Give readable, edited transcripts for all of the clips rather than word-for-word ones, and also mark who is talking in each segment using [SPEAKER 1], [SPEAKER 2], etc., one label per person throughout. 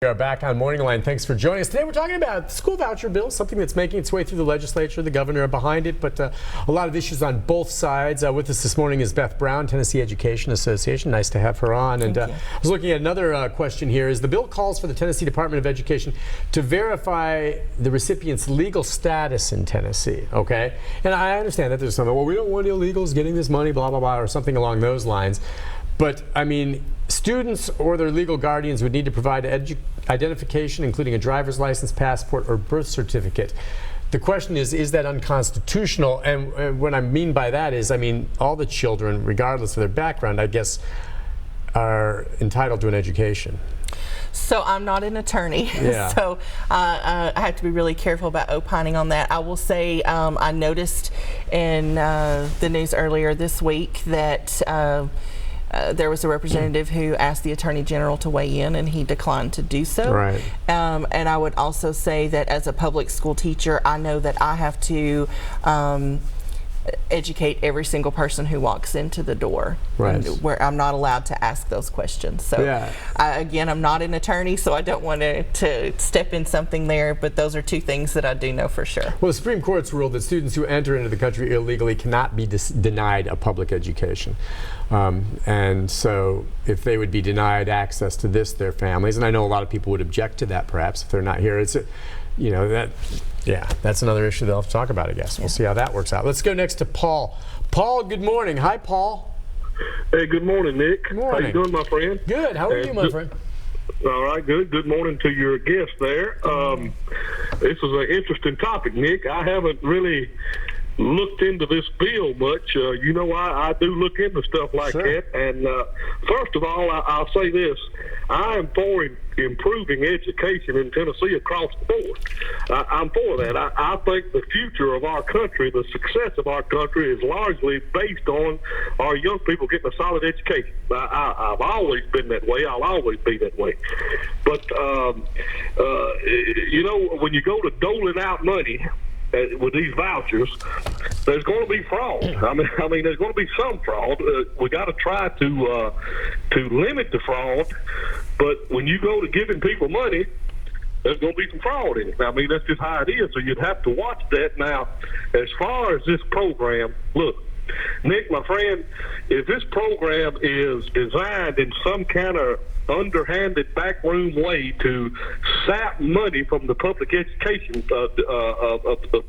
[SPEAKER 1] We are back on Morning Line. Thanks for joining us. Today we're talking about the school voucher bill, something that's making its way through the legislature, the governor behind it, but a lot of issues on both sides. With us this morning is Beth Brown, Tennessee Education Association. Nice to have her on. And I was looking at another question here. The bill calls for the Tennessee Department of Education to verify the recipient's legal status in Tennessee, okay? And I understand that there's something, well, we don't want illegals getting this money, blah, blah, blah, or something along those lines. But, I mean, students or their legal guardians would need to provide identification, including a driver's license, passport, or birth certificate. The question is that unconstitutional? And what I mean by that is, I mean, all the children, regardless of their background, I guess, are entitled to an education.
[SPEAKER 2] So I'm not an attorney, so I have to be really careful about opining on that. I will say I noticed in the news earlier this week that there was a representative who asked the Attorney General to weigh in, and he declined to do so.
[SPEAKER 1] Right.
[SPEAKER 2] And I would also say that as a public school teacher, I know that I have to educate every single person who walks into the door,
[SPEAKER 1] right,
[SPEAKER 2] where I'm not allowed to ask those questions. So again, I'm not an attorney, so I don't want to step in something there, but those are two things that I do know for sure.
[SPEAKER 1] Well, the Supreme Court's ruled that students who enter into the country illegally cannot be denied a public education. And so if they would be denied access to their families, and I know a lot of people would object to that perhaps if they're not here, that's another issue they'll have to talk about, I guess. We'll see how that works out. Let's go next to Paul. Paul, good morning. Hi, Paul.
[SPEAKER 3] Hey, good morning, Nick.
[SPEAKER 1] Good morning.
[SPEAKER 3] How you doing, my friend?
[SPEAKER 1] Good. How are you, my friend?
[SPEAKER 3] All right, good. Good morning to your guest there. This is an interesting topic, Nick. I haven't really looked into this bill much. I do look into stuff like that. And first of all, I'll say this. I am for improving education in Tennessee across the board. I'm for that. I think the future of our country, the success of our country, is largely based on our young people getting a solid education. I've always been that way. I'll always be that way. But, when you go to doling out money with these vouchers, there's going to be fraud. I mean, there's going to be some fraud. We got to try to limit the fraud. But when you go to giving people money, there's going to be some fraud in it. I mean, that's just how it is. So you'd have to watch that. Now, as far as this program, look, Nick, my friend, if this program is designed in some kind of underhanded backroom way to sap money from the public education of the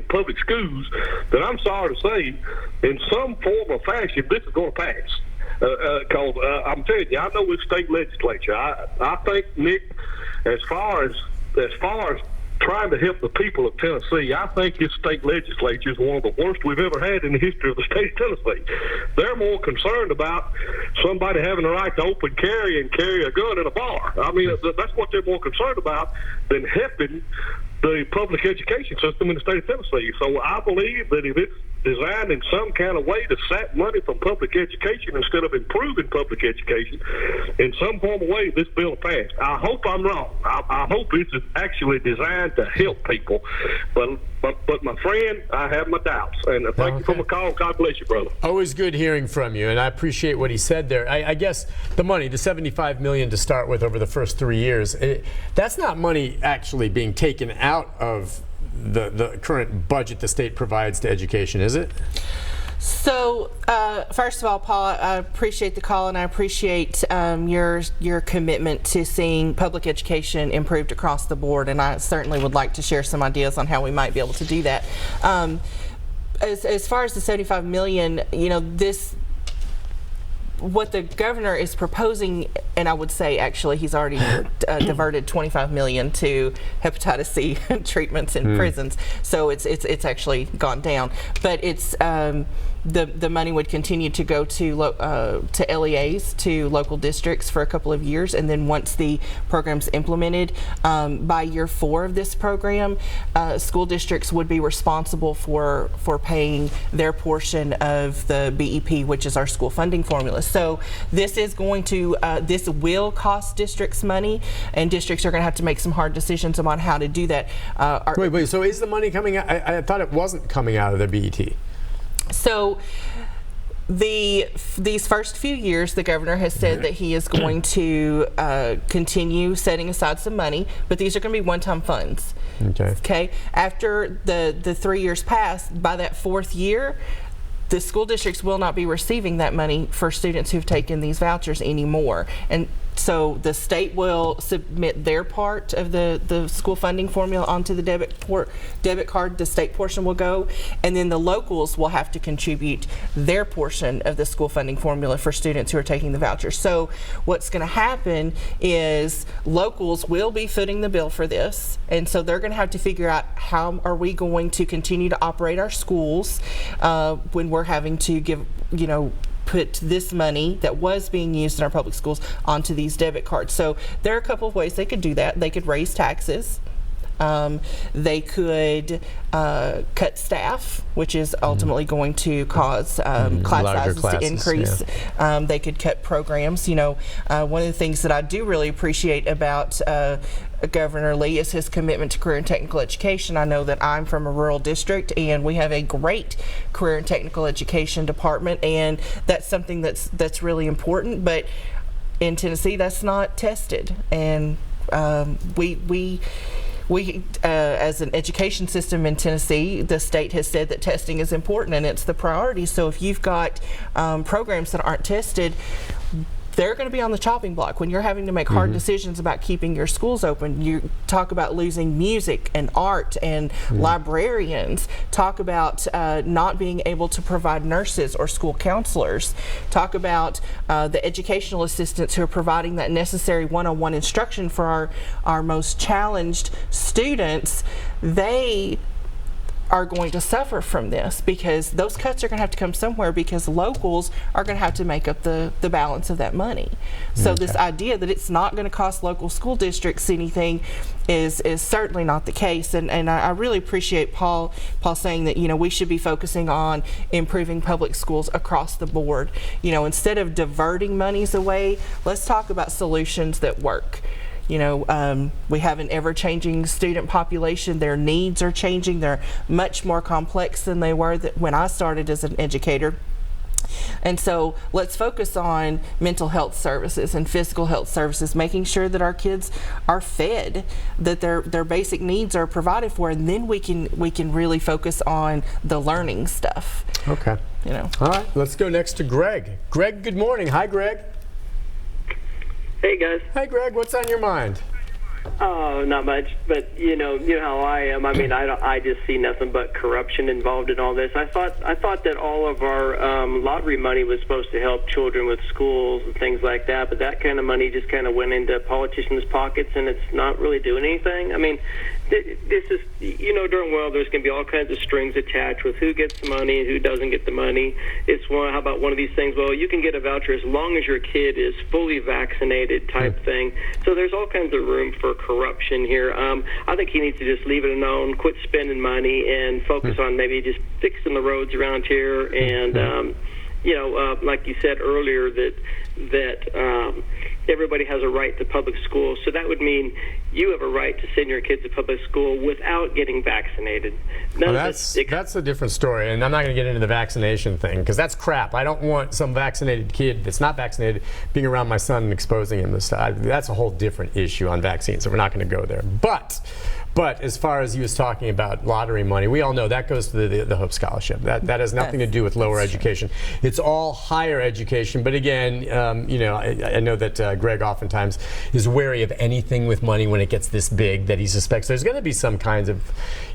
[SPEAKER 3] public schools, then I'm sorry to say, in some form or fashion, this is going to pass. Because I'm telling you, I know it's state legislature. I think, Nick, as far as trying to help the people of Tennessee, I think this state legislature is one of the worst we've ever had in the history of the state of Tennessee. They're more concerned about somebody having the right to open carry and carry a gun in a bar. I mean, that's what they're more concerned about than helping the public education system in the state of Tennessee. So I believe that if it's designed in some kind of way to sap money from public education instead of improving public education, in some form of way, this bill passed. I hope I'm wrong. I hope this is actually designed to help people. But my friend, I have my doubts. And thank you for my call. God bless you, brother.
[SPEAKER 1] Always good hearing from you, and I appreciate what he said there. I guess the money, the $75 million to start with over the first 3 years, that's not money actually being taken out of the current budget the state provides to education, is it?
[SPEAKER 2] So, first of all, Paul, I appreciate the call, and I appreciate your commitment to seeing public education improved across the board, and I certainly would like to share some ideas on how we might be able to do that. As far as the $75 million, what the governor is proposing, and I would say actually he's already diverted $25 million to hepatitis C treatments in prisons, so it's actually gone down. But it's the money would continue to go to LEAs, to local districts, for a couple of years, and then once the program's implemented, by year 4 of this program, school districts would be responsible for paying their portion of the BEP, which is our school funding formula. So this is going to this will cost districts money, and districts are going to have to make some hard decisions about how to do that.
[SPEAKER 1] Wait. So is the money coming out? I thought it wasn't coming out of the BET.
[SPEAKER 2] So These first few years, the governor has said that he is going to continue setting aside some money, but these are going to be one-time funds. Okay. After the 3 years pass, by that fourth year, the school districts will not be receiving that money for students who've taken these vouchers anymore. And so the state will submit their part of the school funding formula onto the debit card. The state portion will go, and then the locals will have to contribute their portion of the school funding formula for students who are taking the vouchers. So what's going to happen is locals will be footing the bill for this, and so they're going to have to figure out how are we going to continue to operate our schools when we're having to give, put this money that was being used in our public schools onto these debit cards. So there are a couple of ways they could do that. They could raise taxes. They could cut staff, which is ultimately going to cause class sizes to increase. Yeah. They could cut programs. One of the things that I do really appreciate about Governor Lee is his commitment to career and technical education. I know that I'm from a rural district, and we have a great career and technical education department, and that's something that's really important. But in Tennessee, that's not tested, and we as an education system in Tennessee, the state has said that testing is important and it's the priority. So if you've got programs that aren't tested, they're going to be on the chopping block when you're having to make hard decisions about keeping your schools open. You talk about losing music and art and librarians. Talk about not being able to provide nurses or school counselors. Talk about the educational assistants who are providing that necessary one-on-one instruction for our most challenged students. They are going to suffer from this because those cuts are going to have to come somewhere, because locals are going to have to make up the balance of that money. So this idea that it's not going to cost local school districts anything is certainly not the case. And I really appreciate Paul saying that we should be focusing on improving public schools across the board. Instead of diverting monies away, let's talk about solutions that work. We have an ever-changing student population. Their needs are changing. They're much more complex than they were when I started as an educator. And so let's focus on mental health services and physical health services, making sure that our kids are fed, that their basic needs are provided for, and then we can really focus on the learning stuff.
[SPEAKER 1] Okay. All right, let's go next to Greg. Greg, good morning. Hi, Greg.
[SPEAKER 4] Hey guys.
[SPEAKER 1] Hey Greg, what's on your mind?
[SPEAKER 4] Oh, not much, but you know how I am. I mean, I just see nothing but corruption involved in all this. I thought that all of our lottery money was supposed to help children with schools and things like that, but that kind of money just kind of went into politicians' pockets, and it's not really doing anything. I mean, this is, darn well there's going to be all kinds of strings attached with who gets the money and who doesn't get the money. How about one of these things? Well, you can get a voucher as long as your kid is fully vaccinated type thing. So there's all kinds of room for corruption here. I think he needs to just leave it alone, quit spending money, and focus on maybe just fixing the roads around here. And, like you said earlier, that everybody has a right to public school. So that would mean you have a right to send your kids to public school without getting vaccinated.
[SPEAKER 1] That's a different story, and I'm not going to get into the vaccination thing because that's crap. I don't want some vaccinated kid that's not vaccinated being around my son and exposing him to stuff. That's a whole different issue on vaccines, so we're not going to go there. But as far as you was talking about lottery money, we all know that goes to the Hope Scholarship. That has nothing to do with lower education. It's all higher education. But again, I know that Greg oftentimes is wary of anything with money when it gets this big, that he suspects there's going to be some kinds of,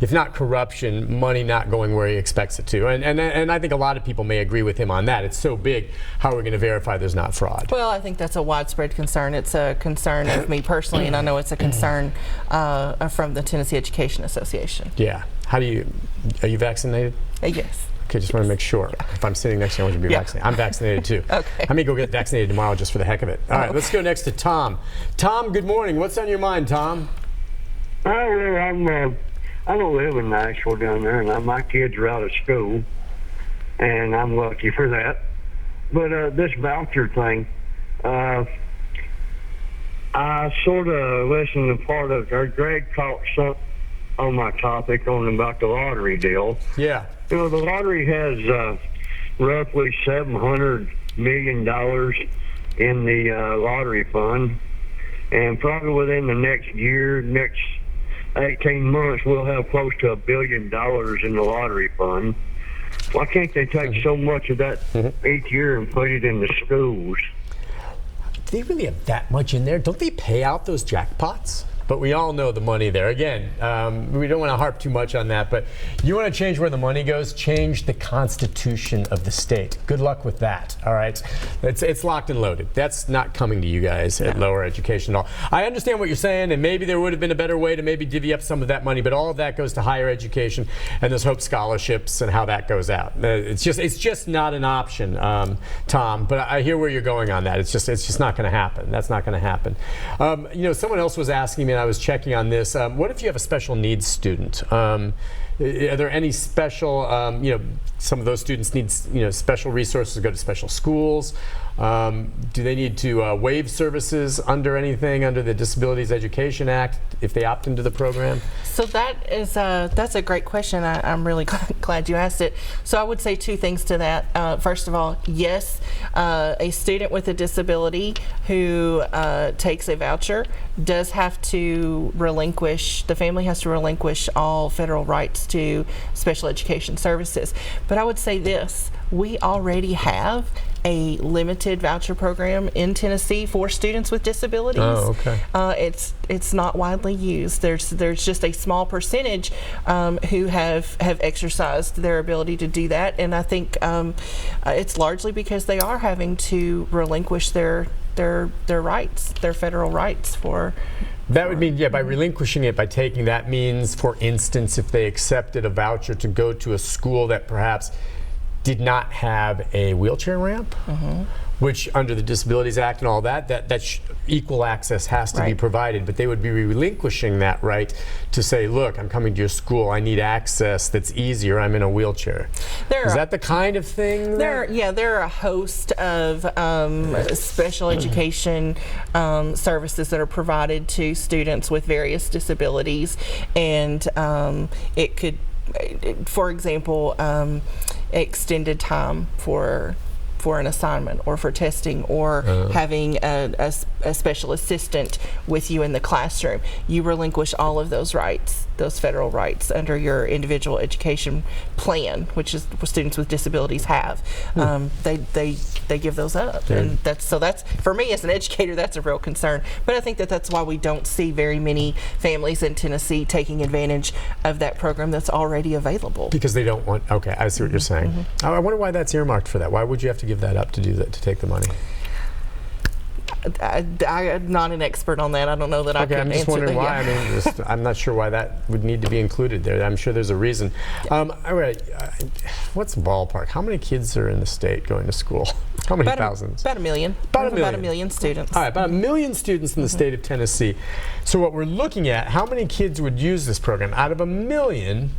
[SPEAKER 1] if not corruption, money not going where he expects it to. And I think a lot of people may agree with him on that. It's so big, how are we going to verify there's not fraud?
[SPEAKER 2] Well, I think that's a widespread concern. It's a concern of me personally, and I know it's a concern from the Tennessee Education Association.
[SPEAKER 1] Yeah. Are you vaccinated?
[SPEAKER 2] Yes.
[SPEAKER 1] Okay, just want to make sure. Yeah. If I'm sitting next to you, I want you to be vaccinated. I'm vaccinated too.
[SPEAKER 2] Okay.
[SPEAKER 1] I may go get vaccinated tomorrow just for the heck of it. All right, let's go next to Tom. Tom, good morning. What's on your mind, Tom?
[SPEAKER 5] I don't live in Nashville down there, and my kids are out of school, and I'm lucky for that. But this voucher thing, I sort of listened to part of Greg talked some on my topic about the lottery deal.
[SPEAKER 1] Yeah.
[SPEAKER 5] The lottery has roughly $700 million in the lottery fund. And probably within the next 18 months, we'll have close to $1 billion in the lottery fund. Why can't they take so much of that each year and put it in the schools?
[SPEAKER 1] Do they really have that much in there? Don't they pay out those jackpots? But we all know the money there. Again, we don't want to harp too much on that, but you want to change where the money goes, change the constitution of the state. Good luck with that, all right? It's locked and loaded. That's not coming to you guys at lower education at all. I understand what you're saying, and maybe there would have been a better way to maybe divvy up some of that money, but all of that goes to higher education and those Hope scholarships and how that goes out. It's just not an option, Tom, but I hear where you're going on that. It's just not going to happen. That's not going to happen. Someone else was asking me, and I was checking on this. What if you have a special needs student? Are there any special, some of those students need, special resources to go to special schools? Do they need to waive services under the Disabilities Education Act if they opt into the program?
[SPEAKER 2] So that's a great question. I'm really glad you asked it. So I would say two things to that. First of all, yes, a student with a disability who takes a voucher does have to the family has to relinquish all federal rights to special education services. But I would say this, we already have a limited voucher program in Tennessee for students with disabilities.
[SPEAKER 1] Oh, okay.
[SPEAKER 2] It's not widely used. There's just a small percentage who have exercised their ability to do that, and I think it's largely because they are having to relinquish their rights, their federal rights for.
[SPEAKER 1] That would mean, by relinquishing it, by taking that means, for instance, if they accepted a voucher to go to a school that perhaps did not have a wheelchair ramp, which under the Disabilities Act and all that equal access has to be provided, but they would be relinquishing that right to say, look, I'm coming to your school, I need access that's easier, I'm in a wheelchair. Is that the kind of thing?
[SPEAKER 2] There are a host of special education services that are provided to students with various disabilities, and it could, for example, extended time for an assignment or for testing, or having a special assistant with you in the classroom. You relinquish all of those rights, those federal rights, under your individual education plan, which is what students with disabilities have. They give those up, and that's for me as an educator, that's a real concern. But I think that's why we don't see very many families in Tennessee taking advantage of that program that's already available.
[SPEAKER 1] Because they don't want. Okay, I see what you're saying. I wonder why that's earmarked for that. Why would you have to give that up to do that, to take the money?
[SPEAKER 2] I'm not an expert on that. I don't know that I can answer that.
[SPEAKER 1] I'm just wondering why. I mean, I'm not sure why that would need to be included there. I'm sure there's a reason. All right, what's ballpark? How many kids are in the state going to school? How many thousands?
[SPEAKER 2] About a million. About a million students.
[SPEAKER 1] All right, about 1 million students in the state of Tennessee. So what we're looking at, how many kids would use this program? Out of 1 million,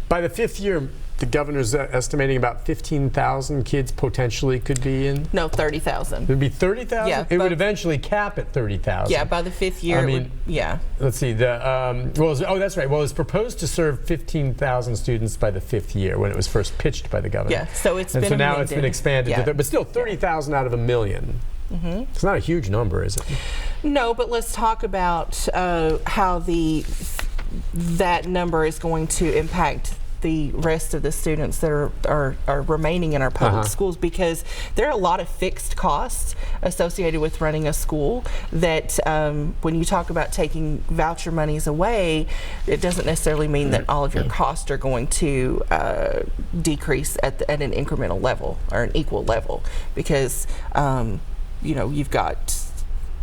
[SPEAKER 1] by the 5th year, the governor's estimating about 15,000 kids potentially could be in.
[SPEAKER 2] No, 30,000.
[SPEAKER 1] It would be 30,000?
[SPEAKER 2] Yeah.
[SPEAKER 1] It would eventually cap at 30,000.
[SPEAKER 2] Yeah, by the 5th year.
[SPEAKER 1] Let's see. That's right. Well, it's proposed to serve 15,000 students by the 5th year when it was first pitched by the governor.
[SPEAKER 2] Yeah, so it's
[SPEAKER 1] and
[SPEAKER 2] been
[SPEAKER 1] so now
[SPEAKER 2] amended.
[SPEAKER 1] It's been expanded, but still 30,000 out of 1 million. It's not a huge number, is it?
[SPEAKER 2] No, but let's talk about how that number is going to impact the rest of the students that are remaining in our public schools, because there are a lot of fixed costs associated with running a school that when you talk about taking voucher monies away, it doesn't necessarily mean that all of your costs are going to decrease at an incremental level or an equal level, because you've got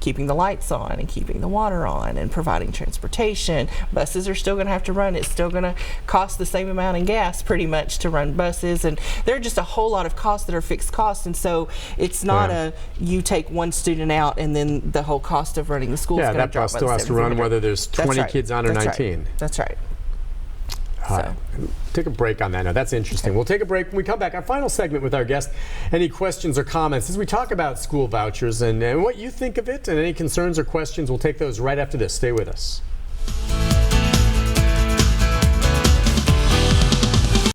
[SPEAKER 2] keeping the lights on and keeping the water on and providing transportation. Buses are still going to have to run. It's still going to cost the same amount in gas pretty much to run buses, and there are just a whole lot of costs that are fixed costs, and so it's not you take one student out and then the whole cost of running the school is going to drop.
[SPEAKER 1] Yeah, that bus still has to run whether there's 20 kids on or 19.
[SPEAKER 2] That's right.
[SPEAKER 1] Take a break on that now. That's interesting. Okay. We'll take a break. When we come back, our final segment with our guest. Any questions or comments as we talk about school vouchers and what you think of it, and any concerns or questions, we'll take those right after this. Stay with us.